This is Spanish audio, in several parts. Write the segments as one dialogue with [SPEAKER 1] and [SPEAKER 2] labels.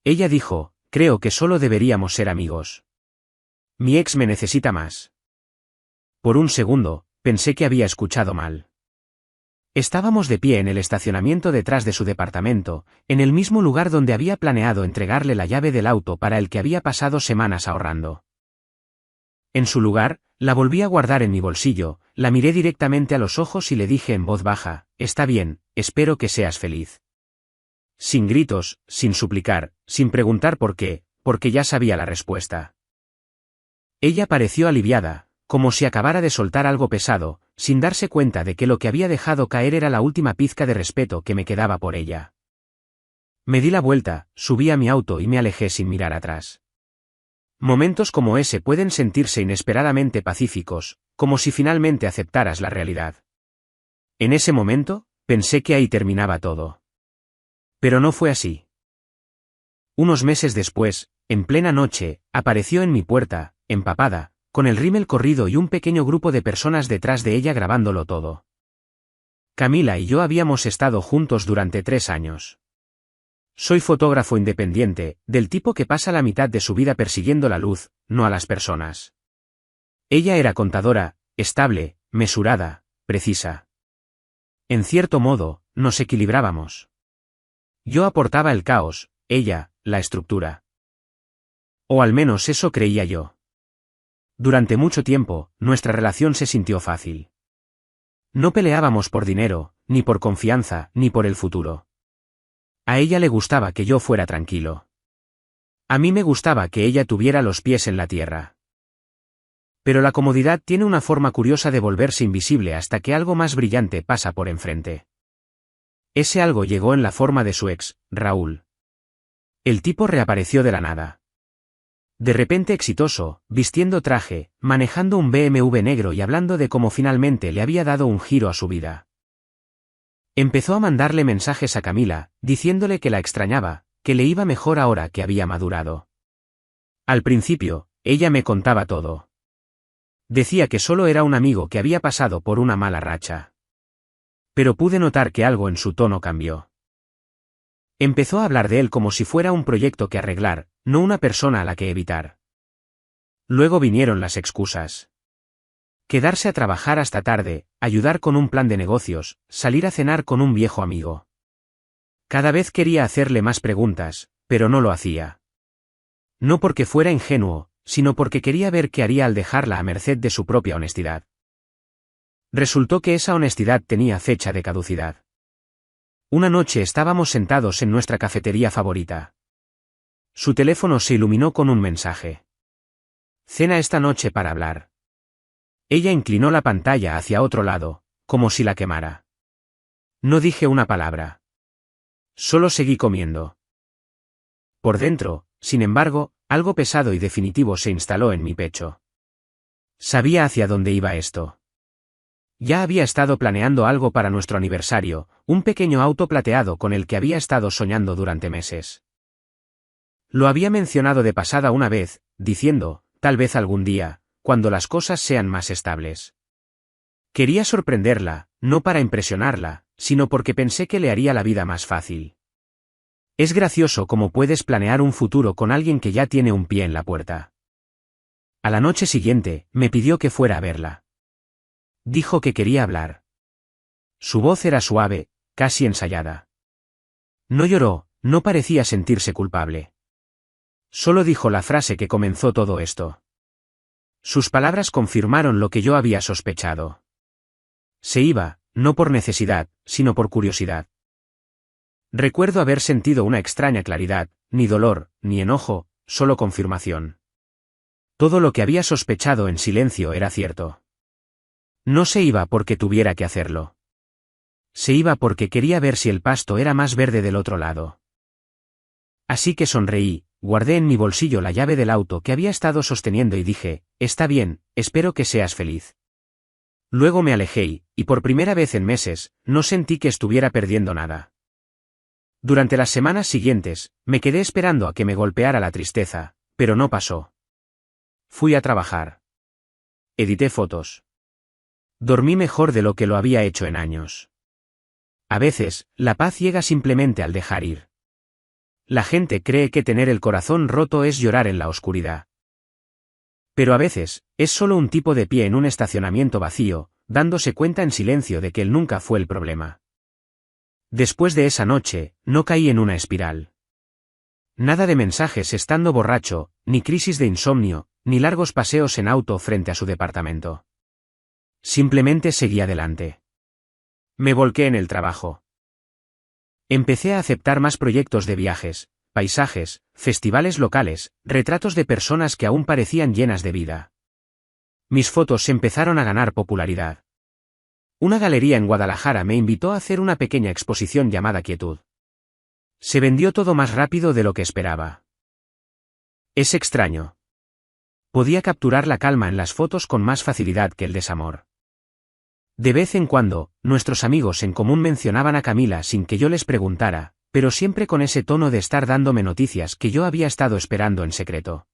[SPEAKER 1] Ella dijo, creo que solo deberíamos ser amigos. Mi ex me necesita más. Por un segundo, pensé que había escuchado mal. Estábamos de pie en el estacionamiento detrás de su departamento, en el mismo lugar donde había planeado entregarle la llave del auto para el que había pasado semanas ahorrando. En su lugar, la volví a guardar en mi bolsillo, la miré directamente a los ojos y le dije en voz baja, está bien, espero que seas feliz. Sin gritos, sin suplicar, sin preguntar por qué, porque ya sabía la respuesta. Ella pareció aliviada, como si acabara de soltar algo pesado, sin darse cuenta de que lo que había dejado caer era la última pizca de respeto que me quedaba por ella. Me di la vuelta, subí a mi auto y me alejé sin mirar atrás. Momentos como ese pueden sentirse inesperadamente pacíficos, como si finalmente aceptaras la realidad. En ese momento, pensé que ahí terminaba todo. Pero no fue así. Unos meses después, en plena noche, apareció en mi puerta, empapada, con el rímel corrido y un pequeño grupo de personas detrás de ella grabándolo todo. Camila y yo habíamos estado juntos durante 3 años. Soy fotógrafo independiente, del tipo que pasa la mitad de su vida persiguiendo la luz, no a las personas. Ella era contadora, estable, mesurada, precisa. En cierto modo, nos equilibrábamos. Yo aportaba el caos, ella, la estructura. O al menos eso creía yo. Durante mucho tiempo, nuestra relación se sintió fácil. No peleábamos por dinero, ni por confianza, ni por el futuro. A ella le gustaba que yo fuera tranquilo. A mí me gustaba que ella tuviera los pies en la tierra. Pero la comodidad tiene una forma curiosa de volverse invisible hasta que algo más brillante pasa por enfrente. Ese algo llegó en la forma de su ex, Raúl. El tipo reapareció de la nada. De repente exitoso, vistiendo traje, manejando un BMW negro y hablando de cómo finalmente le había dado un giro a su vida. Empezó a mandarle mensajes a Camila, diciéndole que la extrañaba, que le iba mejor ahora que había madurado. Al principio, ella me contaba todo. Decía que solo era un amigo que había pasado por una mala racha. Pero pude notar que algo en su tono cambió. Empezó a hablar de él como si fuera un proyecto que arreglar, no una persona a la que evitar. Luego vinieron las excusas. Quedarse a trabajar hasta tarde, ayudar con un plan de negocios, salir a cenar con un viejo amigo. Cada vez quería hacerle más preguntas, pero no lo hacía. No porque fuera ingenuo, sino porque quería ver qué haría al dejarla a merced de su propia honestidad. Resultó que esa honestidad tenía fecha de caducidad. Una noche estábamos sentados en nuestra cafetería favorita. Su teléfono se iluminó con un mensaje. Cena esta noche para hablar. Ella inclinó la pantalla hacia otro lado, como si la quemara. No dije una palabra. Solo seguí comiendo. Por dentro, sin embargo, algo pesado y definitivo se instaló en mi pecho. Sabía hacia dónde iba esto. Ya había estado planeando algo para nuestro aniversario, un pequeño auto plateado con el que había estado soñando durante meses. Lo había mencionado de pasada una vez, diciendo, tal vez algún día, cuando las cosas sean más estables. Quería sorprenderla, no para impresionarla, sino porque pensé que le haría la vida más fácil. Es gracioso cómo puedes planear un futuro con alguien que ya tiene un pie en la puerta. A la noche siguiente, me pidió que fuera a verla. Dijo que quería hablar. Su voz era suave, casi ensayada. No lloró, no parecía sentirse culpable. Solo dijo la frase que comenzó todo esto. Sus palabras confirmaron lo que yo había sospechado. Se iba, no por necesidad, sino por curiosidad. Recuerdo haber sentido una extraña claridad, ni dolor, ni enojo, solo confirmación. Todo lo que había sospechado en silencio era cierto. No se iba porque tuviera que hacerlo. Se iba porque quería ver si el pasto era más verde del otro lado. Así que sonreí, guardé en mi bolsillo la llave del auto que había estado sosteniendo y dije, está bien, espero que seas feliz. Luego me alejé y por primera vez en meses, no sentí que estuviera perdiendo nada. Durante las semanas siguientes, me quedé esperando a que me golpeara la tristeza, pero no pasó. Fui a trabajar. Edité fotos. Dormí mejor de lo que lo había hecho en años. A veces, la paz llega simplemente al dejar ir. La gente cree que tener el corazón roto es llorar en la oscuridad. Pero a veces, es solo un tipo de pie en un estacionamiento vacío, dándose cuenta en silencio de que él nunca fue el problema. Después de esa noche, no caí en una espiral. Nada de mensajes estando borracho, ni crisis de insomnio, ni largos paseos en auto frente a su departamento. Simplemente seguí adelante. Me volqué en el trabajo. Empecé a aceptar más proyectos de viajes, paisajes, festivales locales, retratos de personas que aún parecían llenas de vida. Mis fotos empezaron a ganar popularidad. Una galería en Guadalajara me invitó a hacer una pequeña exposición llamada Quietud. Se vendió todo más rápido de lo que esperaba. Es extraño. Podía capturar la calma en las fotos con más facilidad que el desamor. De vez en cuando, nuestros amigos en común mencionaban a Camila sin que yo les preguntara, pero siempre con ese tono de estar dándome noticias que yo había estado esperando en secreto.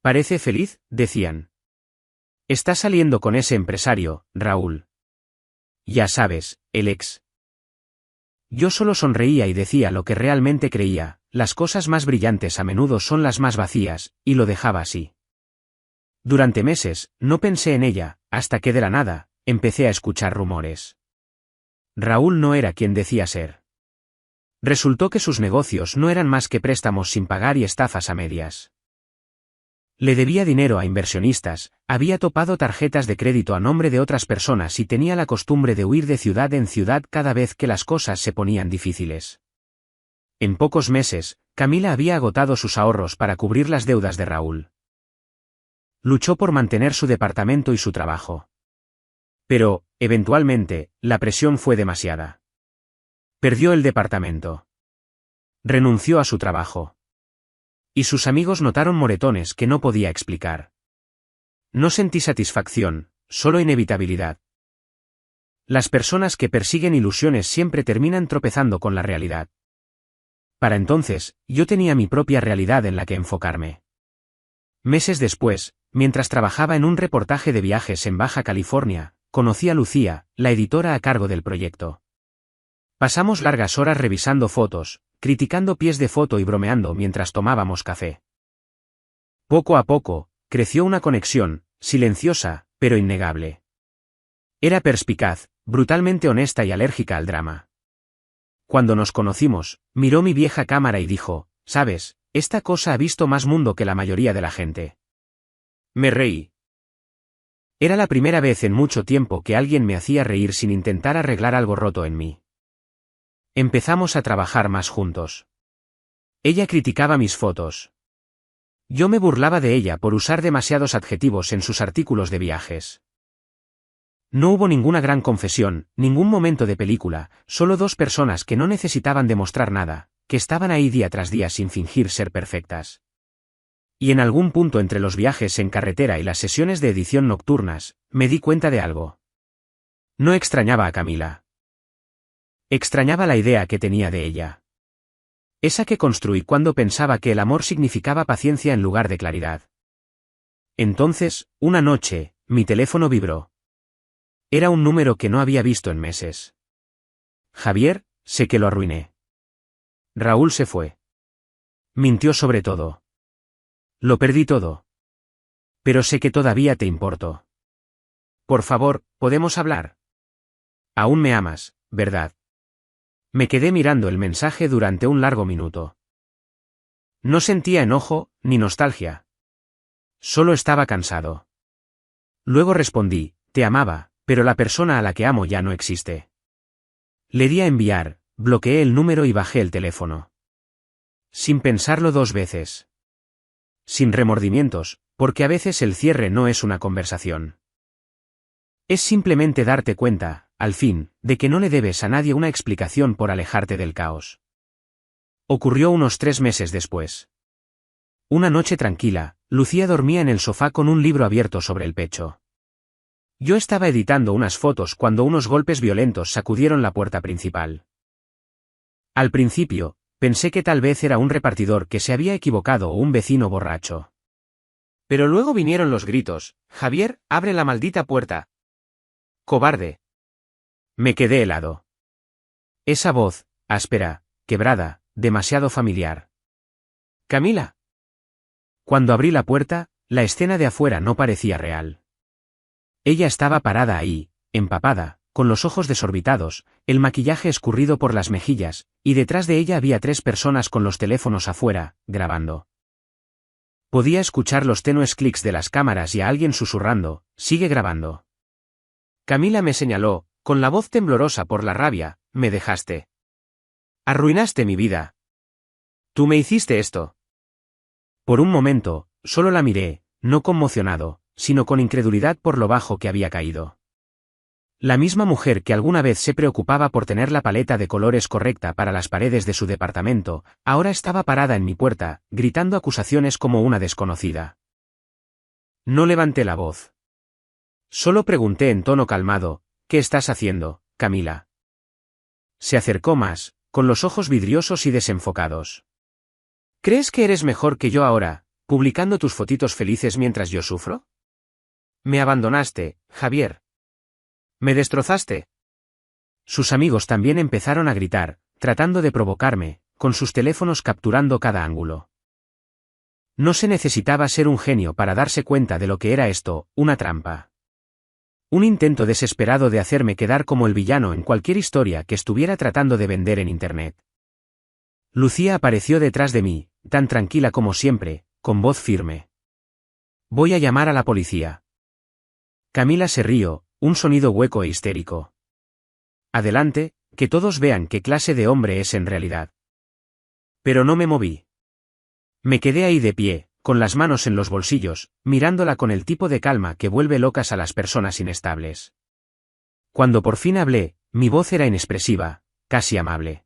[SPEAKER 1] «Parece feliz», decían. «Está saliendo con ese empresario, Raúl. Ya sabes, el ex». Yo solo sonreía y decía lo que realmente creía, las cosas más brillantes a menudo son las más vacías, y lo dejaba así. Durante meses, no pensé en ella, hasta que de la nada, empecé a escuchar rumores. Raúl no era quien decía ser. Resultó que sus negocios no eran más que préstamos sin pagar y estafas a medias. Le debía dinero a inversionistas, había topado tarjetas de crédito a nombre de otras personas y tenía la costumbre de huir de ciudad en ciudad cada vez que las cosas se ponían difíciles. En pocos meses, Camila había agotado sus ahorros para cubrir las deudas de Raúl. Luchó por mantener su departamento y su trabajo. Pero, eventualmente, la presión fue demasiada. Perdió el departamento. Renunció a su trabajo. Y sus amigos notaron moretones que no podía explicar. No sentí satisfacción, solo inevitabilidad. Las personas que persiguen ilusiones siempre terminan tropezando con la realidad. Para entonces, yo tenía mi propia realidad en la que enfocarme. Meses después, mientras trabajaba en un reportaje de viajes en Baja California, conocí a Lucía, la editora a cargo del proyecto. Pasamos largas horas revisando fotos, criticando pies de foto y bromeando mientras tomábamos café. Poco a poco, creció una conexión, silenciosa, pero innegable. Era perspicaz, brutalmente honesta y alérgica al drama. Cuando nos conocimos, miró mi vieja cámara y dijo, «¿Sabes? Esta cosa ha visto más mundo que la mayoría de la gente». Me reí. Era la primera vez en mucho tiempo que alguien me hacía reír sin intentar arreglar algo roto en mí. Empezamos a trabajar más juntos. Ella criticaba mis fotos. Yo me burlaba de ella por usar demasiados adjetivos en sus artículos de viajes. No hubo ninguna gran confesión, ningún momento de película, solo dos personas que no necesitaban demostrar nada, que estaban ahí día tras día sin fingir ser perfectas. Y en algún punto entre los viajes en carretera y las sesiones de edición nocturnas, me di cuenta de algo. No extrañaba a Camila. Extrañaba la idea que tenía de ella. Esa que construí cuando pensaba que el amor significaba paciencia en lugar de claridad. Entonces, una noche, mi teléfono vibró. Era un número que no había visto en meses. Javier, sé que lo arruiné. Raúl se fue. Mintió sobre todo. Lo perdí todo. Pero sé que todavía te importo. Por favor, ¿podemos hablar? Aún me amas, ¿verdad? Me quedé mirando el mensaje durante un largo minuto. No sentía enojo, ni nostalgia. Solo estaba cansado. Luego respondí, te amaba, pero la persona a la que amo ya no existe. Le di a enviar, bloqueé el número y bajé el teléfono. Sin pensarlo dos veces. Sin remordimientos, porque a veces el cierre no es una conversación. Es simplemente darte cuenta, al fin, de que no le debes a nadie una explicación por alejarte del caos. Ocurrió unos 3 meses después. Una noche tranquila, Lucía dormía en el sofá con un libro abierto sobre el pecho. Yo estaba editando unas fotos cuando unos golpes violentos sacudieron la puerta principal. Al principio, pensé que tal vez era un repartidor que se había equivocado o un vecino borracho. Pero luego vinieron los gritos, «Javier, abre la maldita puerta». «Cobarde». Me quedé helado. Esa voz, áspera, quebrada, demasiado familiar. «Camila». Cuando abrí la puerta, la escena de afuera no parecía real. Ella estaba parada ahí, empapada, con los ojos desorbitados, el maquillaje escurrido por las mejillas, y detrás de ella había 3 personas con los teléfonos afuera, grabando. Podía escuchar los tenues clics de las cámaras y a alguien susurrando, «Sigue grabando». Camila me señaló, con la voz temblorosa por la rabia, «Me dejaste. Arruinaste mi vida. Tú me hiciste esto». Por un momento, solo la miré, no conmocionado, sino con incredulidad por lo bajo que había caído. La misma mujer que alguna vez se preocupaba por tener la paleta de colores correcta para las paredes de su departamento, ahora estaba parada en mi puerta, gritando acusaciones como una desconocida. No levanté la voz. Solo pregunté en tono calmado, «¿Qué estás haciendo, Camila?». Se acercó más, con los ojos vidriosos y desenfocados. «¿Crees que eres mejor que yo ahora, publicando tus fotitos felices mientras yo sufro? Me abandonaste, Javier. Me destrozaste». Sus amigos también empezaron a gritar, tratando de provocarme, con sus teléfonos capturando cada ángulo. No se necesitaba ser un genio para darse cuenta de lo que era esto, una trampa. Un intento desesperado de hacerme quedar como el villano en cualquier historia que estuviera tratando de vender en Internet. Lucía apareció detrás de mí, tan tranquila como siempre, con voz firme. «Voy a llamar a la policía». Camila se rió, un sonido hueco e histérico. «Adelante, que todos vean qué clase de hombre es en realidad». Pero no me moví. Me quedé ahí de pie, con las manos en los bolsillos, mirándola con el tipo de calma que vuelve locas a las personas inestables. Cuando por fin hablé, mi voz era inexpresiva, casi amable.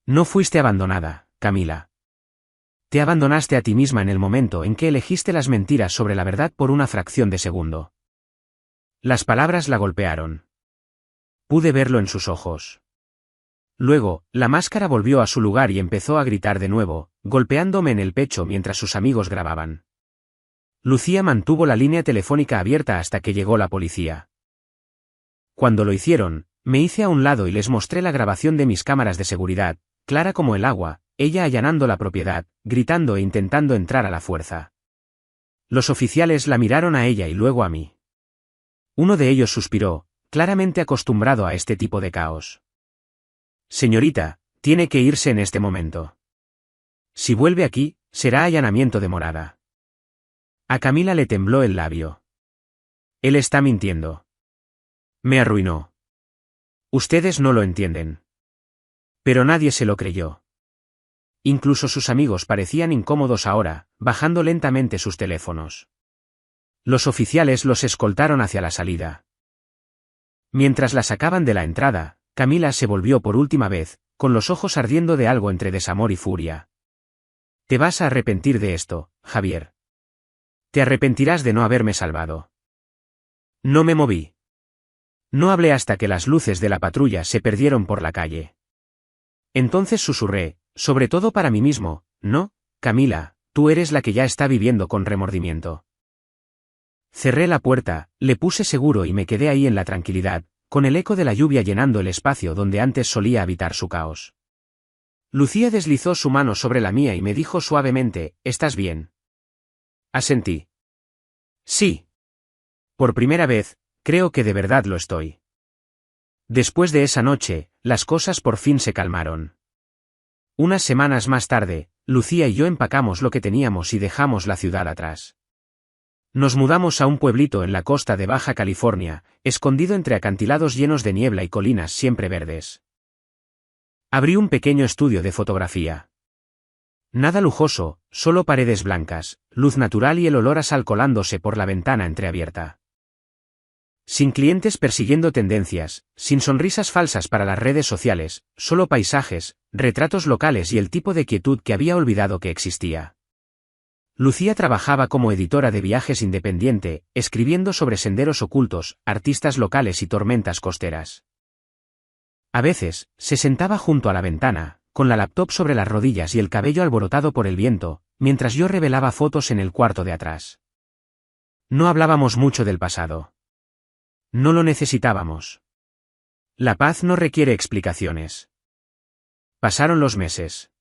[SPEAKER 1] «No fuiste abandonada, Camila. Te abandonaste a ti misma en el momento en que elegiste las mentiras sobre la verdad por una fracción de segundo». Las palabras la golpearon. Pude verlo en sus ojos. Luego, la máscara volvió a su lugar y empezó a gritar de nuevo, golpeándome en el pecho mientras sus amigos grababan. Lucía mantuvo la línea telefónica abierta hasta que llegó la policía. Cuando lo hicieron, me hice a un lado y les mostré la grabación de mis cámaras de seguridad, clara como el agua, ella allanando la propiedad, gritando e intentando entrar a la fuerza. Los oficiales la miraron a ella y luego a mí. Uno de ellos suspiró, claramente acostumbrado a este tipo de caos. «Señorita, tiene que irse en este momento. Si vuelve aquí, será allanamiento de morada». A Camila le tembló el labio. «Él está mintiendo. Me arruinó. Ustedes no lo entienden». Pero nadie se lo creyó. Incluso sus amigos parecían incómodos ahora, bajando lentamente sus teléfonos. Los oficiales los escoltaron hacia la salida. Mientras la sacaban de la entrada, Camila se volvió por última vez, con los ojos ardiendo de algo entre desamor y furia. «Te vas a arrepentir de esto, Javier. Te arrepentirás de no haberme salvado». No me moví. No hablé hasta que las luces de la patrulla se perdieron por la calle. Entonces susurré, sobre todo para mí mismo, «No, Camila, tú eres la que ya está viviendo con remordimiento». Cerré la puerta, le puse seguro y me quedé ahí en la tranquilidad, con el eco de la lluvia llenando el espacio donde antes solía habitar su caos. Lucía deslizó su mano sobre la mía y me dijo suavemente, «¿Estás bien?». Asentí. «Sí. Por primera vez, creo que de verdad lo estoy». Después de esa noche, las cosas por fin se calmaron. Unas semanas más tarde, Lucía y yo empacamos lo que teníamos y dejamos la ciudad atrás. Nos mudamos a un pueblito en la costa de Baja California, escondido entre acantilados llenos de niebla y colinas siempre verdes. Abrí un pequeño estudio de fotografía. Nada lujoso, solo paredes blancas, luz natural y el olor a sal colándose por la ventana entreabierta. Sin clientes persiguiendo tendencias, sin sonrisas falsas para las redes sociales, solo paisajes, retratos locales y el tipo de quietud que había olvidado que existía. Lucía trabajaba como editora de viajes independiente, escribiendo sobre senderos ocultos, artistas locales y tormentas costeras. A veces, se sentaba junto a la ventana, con la laptop sobre las rodillas y el cabello alborotado por el viento, mientras yo revelaba fotos en el cuarto de atrás. No hablábamos mucho del pasado. No lo necesitábamos. La paz no requiere explicaciones. Pasaron los meses.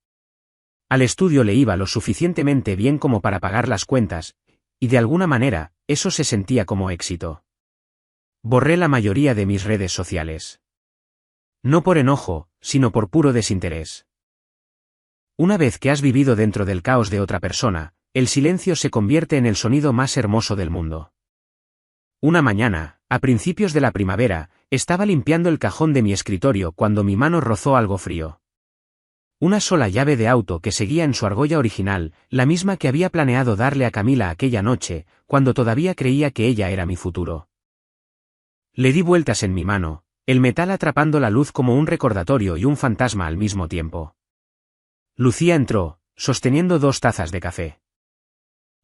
[SPEAKER 1] Al estudio le iba lo suficientemente bien como para pagar las cuentas, y de alguna manera, eso se sentía como éxito. Borré la mayoría de mis redes sociales. No por enojo, sino por puro desinterés. Una vez que has vivido dentro del caos de otra persona, el silencio se convierte en el sonido más hermoso del mundo. Una mañana, a principios de la primavera, estaba limpiando el cajón de mi escritorio cuando mi mano rozó algo frío. Una sola llave de auto que seguía en su argolla original, la misma que había planeado darle a Camila aquella noche, cuando todavía creía que ella era mi futuro. Le di vueltas en mi mano, el metal atrapando la luz como un recordatorio y un fantasma al mismo tiempo. Lucía entró, sosteniendo 2 tazas de café.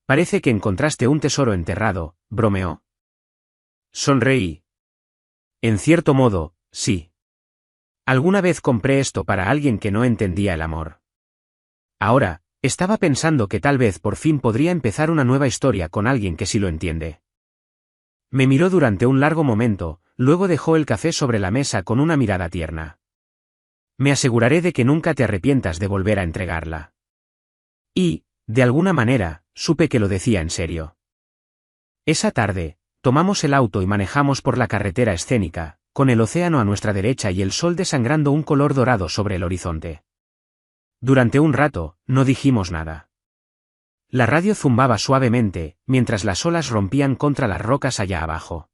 [SPEAKER 1] Parece que encontraste un tesoro enterrado, bromeó. Sonreí. En cierto modo, sí. Alguna vez compré esto para alguien que no entendía el amor. Ahora, estaba pensando que tal vez por fin podría empezar una nueva historia con alguien que sí lo entiende. Me miró durante un largo momento, luego dejó el café sobre la mesa con una mirada tierna. Me aseguraré de que nunca te arrepientas de volver a entregarla. Y, de alguna manera, supe que lo decía en serio. Esa tarde, tomamos el auto y manejamos por la carretera escénica, con el océano a nuestra derecha y el sol desangrando un color dorado sobre el horizonte. Durante un rato, no dijimos nada. La radio zumbaba suavemente, mientras las olas rompían contra las rocas allá abajo.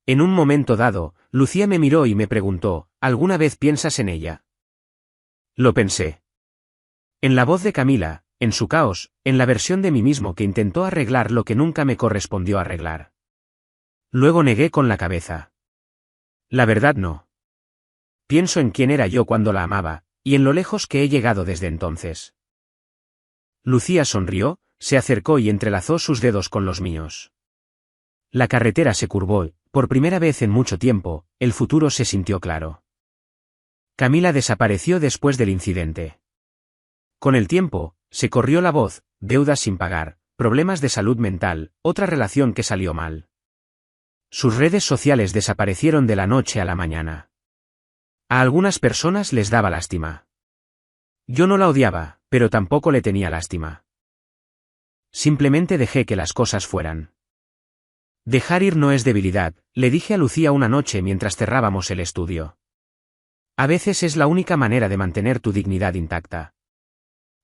[SPEAKER 1] En un momento dado, Lucía me miró y me preguntó, ¿alguna vez piensas en ella? Lo pensé. En la voz de Camila, en su caos, en la versión de mí mismo que intentó arreglar lo que nunca me correspondió arreglar. Luego negué con la cabeza. La verdad no. Pienso en quién era yo cuando la amaba, y en lo lejos que he llegado desde entonces. Lucía sonrió, se acercó y entrelazó sus dedos con los míos. La carretera se curvó, por primera vez en mucho tiempo, el futuro se sintió claro. Camila desapareció después del incidente. Con el tiempo, se corrió la voz, deudas sin pagar, problemas de salud mental, otra relación que salió mal. Sus redes sociales desaparecieron de la noche a la mañana. A algunas personas les daba lástima. Yo no la odiaba, pero tampoco le tenía lástima. Simplemente dejé que las cosas fueran. Dejar ir no es debilidad, le dije a Lucía una noche mientras cerrábamos el estudio. A veces es la única manera de mantener tu dignidad intacta.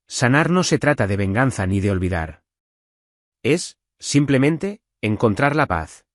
[SPEAKER 1] Sanar no se trata de venganza ni de olvidar. Es, simplemente, encontrar la paz.